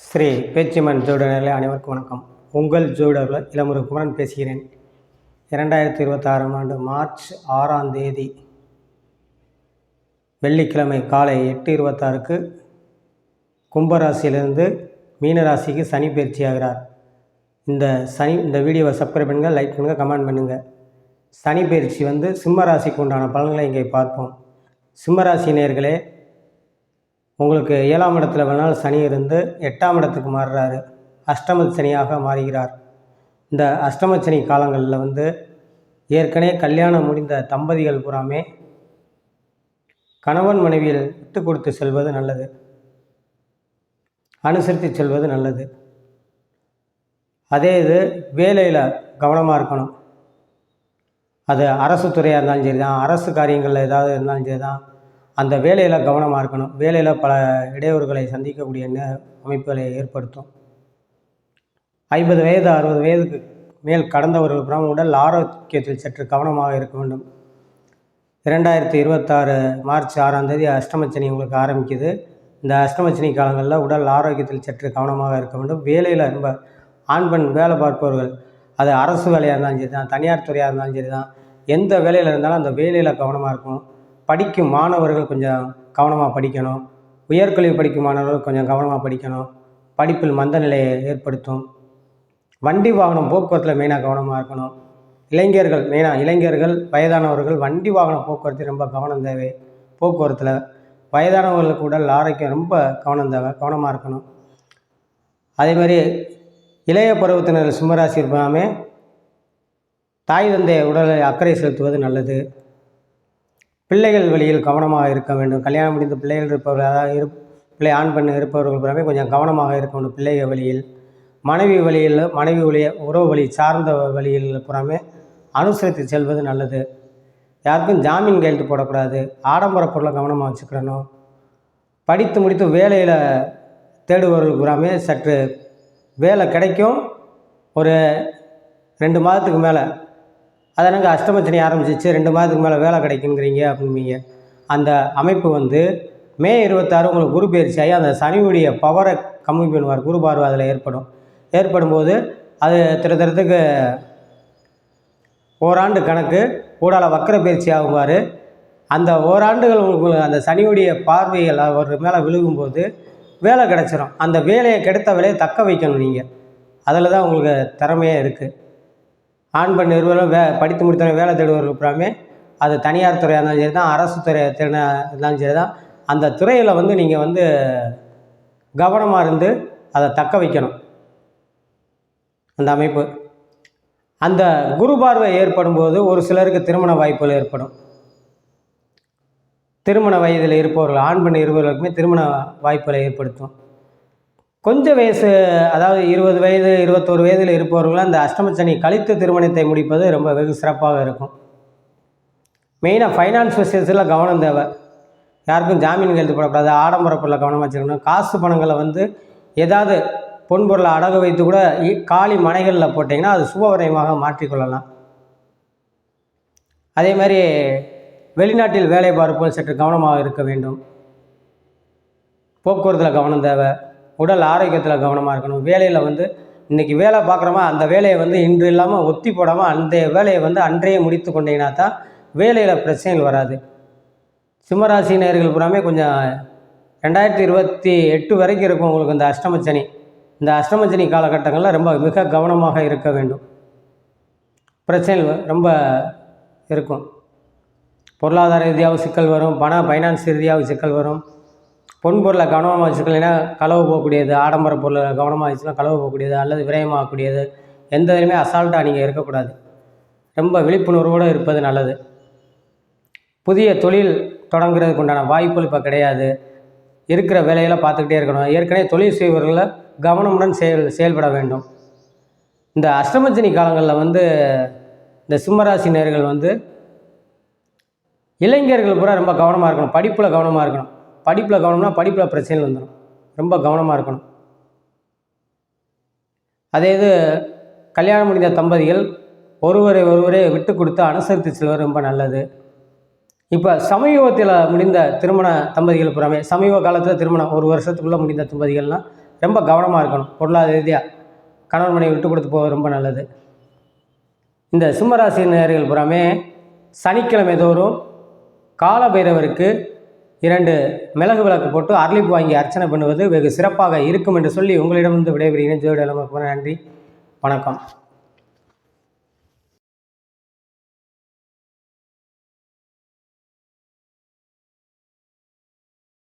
ஸ்ரீ பேச்சிமன் ஜோதிடர்களே அனைவருக்கும் வணக்கம். உங்கள் ஜோதிடர்கள் இளமுரு குமரன் பேசுகிறேன். 2026 ஆண்டு மார்ச் 6ஆம் தேதி வெள்ளிக்கிழமை காலை 8:26க்கு கும்பராசியிலிருந்து மீனராசிக்கு சனி பயிற்சி ஆகிறார். இந்த வீடியோவை சப்ஸ்கிரைப் பண்ணுங்கள், லைக் பண்ணுங்கள், கமெண்ட் பண்ணுங்கள். சனி பயிற்சி சிம்ம ராசிக்கு உண்டான பலன்களை இங்கே பார்ப்போம். சிம்மராசி நேயர்களே, உங்களுக்கு 7ஆம் இடத்துல வேணாலும் சனி இருந்து 8ஆம் இடத்துக்கு மாறுறாரு. அஷ்டம சனியாக மாறுகிறார். இந்த அஷ்டம சனி காலங்களில் ஏற்கனவே கல்யாணம் முடிந்த தம்பதிகள் பூராமே கணவன் மனைவியில் விட்டு கொடுத்து செல்வது நல்லது, அனுசரித்து செல்வது நல்லது. அதே இது வேலையில் கவனமாக இருக்கணும். அது அரசு துறையாக இருந்தாலும் சரி தான், அரசு காரியங்களில் ஏதாவது இருந்தாலும் சரி தான், அந்த வேலையில் கவனமாக இருக்கணும். வேலையில் பல இடையூறுகளை சந்திக்கக்கூடிய அமைப்புகளை ஏற்படுத்தும். 50 வயது 60 வயதுக்கு மேல் கடந்தவர்கள் புறம் உடல் ஆரோக்கியத்தில் சற்று கவனமாக இருக்க வேண்டும். 2026 மார்ச் 6ஆம் தேதி அஷ்டமச்சனி உங்களுக்கு ஆரம்பிக்குது. இந்த அஷ்டமச்சனி காலங்களில் உடல் ஆரோக்கியத்தில் சற்று கவனமாக இருக்க வேண்டும். வேலையில் ரொம்ப ஆண் பெண் வேலை பார்ப்பவர்கள், அது அரசு வேலையாக இருந்தாலும் சரி தான், தனியார் துறையாக இருந்தாலும் சரி தான், எந்த வேலையில் இருந்தாலும் அந்த வேலையில் கவனமாக இருக்கணும். படிக்கும் மாணவர்கள் கொஞ்சம் கவனமாக படிக்கணும். உயர்கல்வி படிக்கும் மாணவர்கள் கொஞ்சம் கவனமாக படிக்கணும். படிப்பில் மந்த நிலையை ஏற்படுத்தும். வண்டி வாகனம் போக்குவரத்தில் மெயினாக கவனமாக இருக்கணும். இளைஞர்கள் வயதானவர்கள் வண்டி வாகன போக்குவரத்து ரொம்ப கவனம் தேவை. போக்குவரத்தில் வயதானவர்களுக்கு உடல் ஆரோக்கியம் ரொம்ப கவனம் தேவை, கவனமாக இருக்கணும். அதேமாதிரி இளைய பருவத்தினர் சிம்மராசி இருப்பாமே தாய் தந்தை உடலை அக்கறை செலுத்துவது நல்லது. பிள்ளைகள் வழியில் கவனமாக இருக்க வேண்டும். கல்யாணம் முடிந்த பிள்ளைகள் இருப்பவர்கள், அதாவது ஆண் பெண் இருப்பவர்கள் புறமே கொஞ்சம் கவனமாக இருக்க வேண்டும். பிள்ளைகள் வழியில், மனைவி உறவு வழி சார்ந்த வழியில் புறமே அனுசரித்து செல்வது நல்லது. யாருக்கும் ஜாமீன் கையெழுத்து போடக்கூடாது. ஆடம்பர பொருளை கவனமாக வச்சுக்கிறணும். படித்து முடித்து வேலையில் தேடுபவர்கள் புறமே சற்று வேலை கிடைக்கும். ஒரு 2 மாதத்துக்கு மேலே, அதனால அஷ்டமச்சனி ஆரம்பிச்சிச்சு, 2 மாதத்துக்கு மேலே வேலை கிடைக்குங்கிறீங்க அப்படின்பீங்க. அந்த அமைப்பு மே 26 உங்களுக்கு குரு பயிற்சி ஆகி அந்த சனியுடைய பவரை கம்மி பண்ணுவார். குரு பார்வை அதில் ஏற்படும்போது அது திட்டத்துக்கு ஓராண்டு கணக்கு கூடால வக்கர பயிற்சி ஆகுவார். அந்த ஓராண்டுகள் உங்களுக்கு அந்த சனியுடைய பார்வைகள் ஒரு மேலே விழுகும்போது வேலை கிடச்சிரும். அந்த வேலையை கிடைத்த வேலையை தக்க வைக்கணும். நீங்கள் அதில் தான் உங்களுக்கு திறமையாக இருக்குது. ஆண் பெண் இருவரும் படித்து முடித்தவங்க வேலை தேடுவர்கள் புறாமே, அது தனியார் துறையாக இருந்தாலும் சரி தான், அரசு துறை இருந்தாலும் சரி தான், அந்த துறையில் நீங்கள் கவனமாக இருந்து அதை தக்க வைக்கணும். அந்த அமைப்பு அந்த குரு பார்வை ஏற்படும் போது ஒரு சிலருக்கு திருமண வாய்ப்புகள் ஏற்படும். திருமண வயதில் இருப்பவர்கள் ஆண் பெண் இருவர்களுக்குமே திருமண வாய்ப்புகளை ஏற்படுத்தும். கொஞ்சம் வயசு, அதாவது 20 வயது 21 வயதில் இருப்பவர்களும் அந்த அஷ்டமச்சனி கழித்து திருமணத்தை முடிப்பது ரொம்ப வெகு சிறப்பாக இருக்கும். மெயினாக ஃபைனான்ஸ் விஷயத்தில் கவனம் தேவை. யாருக்கும் ஜாமீன் கையெழுத்து போடக்கூடாது. ஆடம்பர பொருளை கவனமாக வச்சுக்கணும். காசு பணங்களை ஏதாவது பொன்பொருளை அடகு வைத்து கூட காலி மனைகளில் போட்டிங்கன்னா அது சுபவரயமாக மாற்றிக்கொள்ளலாம். அதே மாதிரி வெளிநாட்டில் வேலை பார்ப்போர் சற்று கவனமாக இருக்க வேண்டும். போக்குவரத்தில் கவனம் தேவை. உடல் ஆரோக்கியத்தில் கவனமாக இருக்கணும். வேலையில் இன்றைக்கி வேலை பார்க்குறோமா, அந்த வேலையை இன்று இல்லாமல் ஒத்தி போடாமல் அந்த வேலையை அன்றையே முடித்து கொண்டீங்கன்னா தான் வேலையில் பிரச்சனைகள் வராது. சிம்மராசி நேயர்கள் பூராமே கொஞ்சம் 2028 வரைக்கும் இருக்கும் உங்களுக்கு இந்த அஷ்டமச்சனி. இந்த அஷ்டமச்சனி காலகட்டங்களில் ரொம்ப மிக கவனமாக இருக்க வேண்டும். பிரச்சனைகள் ரொம்ப இருக்கும். பொருளாதார ரீதியாக சிக்கல் வரும். ஃபைனான்ஸ் ரீதியாக சிக்கல் வரும். பொன்பொருளை கவனமாக வச்சுக்கலைன்னா களவு போகக்கூடியது. ஆடம்பர பொருளை கவனமாக வச்சுக்கலாம் களவு போகக்கூடியது அல்லது விரயமாகக்கூடியது. எந்த இதுலையுமே அசால்ட்டாக நீங்கள் இருக்கக்கூடாது. ரொம்ப விழிப்புணர்வோடு இருப்பது நல்லது. புதிய தொழில் தொடங்குறதுக்கு உண்டான வாய்ப்புகள் இப்போ கிடையாது. இருக்கிற வேலைகளை பார்த்துக்கிட்டே இருக்கணும். ஏற்கனவே தொழில் செய்வர்களை கவனமுடன் செயல்பட வேண்டும். இந்த அஷ்டமச்சனி காலங்களில் இந்த சிம்மராசி நேயர்கள் இளைஞர்கள் பூரா ரொம்ப கவனமாக இருக்கணும். படிப்பில் கவனமாக இருக்கணும். படிப்பில் கவனம்னா படிப்பில் பிரச்சனைகள் வந்துடும். ரொம்ப கவனமாக இருக்கணும். அதே இது கல்யாணம் முடிந்த தம்பதிகள் ஒருவரை விட்டு கொடுத்து அனுசரித்து செல்வது ரொம்ப நல்லது. இப்போ சமீபத்தில் முடிந்த திருமண தம்பதிகள் புறமே, சமீப காலத்தில் திருமணம் 1 வருஷத்துக்குள்ளே முடிந்த தம்பதிகள்லாம் ரொம்ப கவனமாக இருக்கணும். பொருளாதார ரீதியாக கணவன் மனைவி விட்டு கொடுத்து போக ரொம்ப நல்லது. இந்த சிம்மராசி நேயர்கள் புறாமே சனிக்கிழமை தோறும் கால பைரவருக்கு 2 மிளகு விளக்கு போட்டு அரளிப்பு வாங்கி அர்ச்சனை பண்ணுவது வெகு சிறப்பாக இருக்கும் என்று சொல்லி உங்களிடமிருந்து விடைபெறுகிறேன். ஜோதிட நன்றி, வணக்கம்.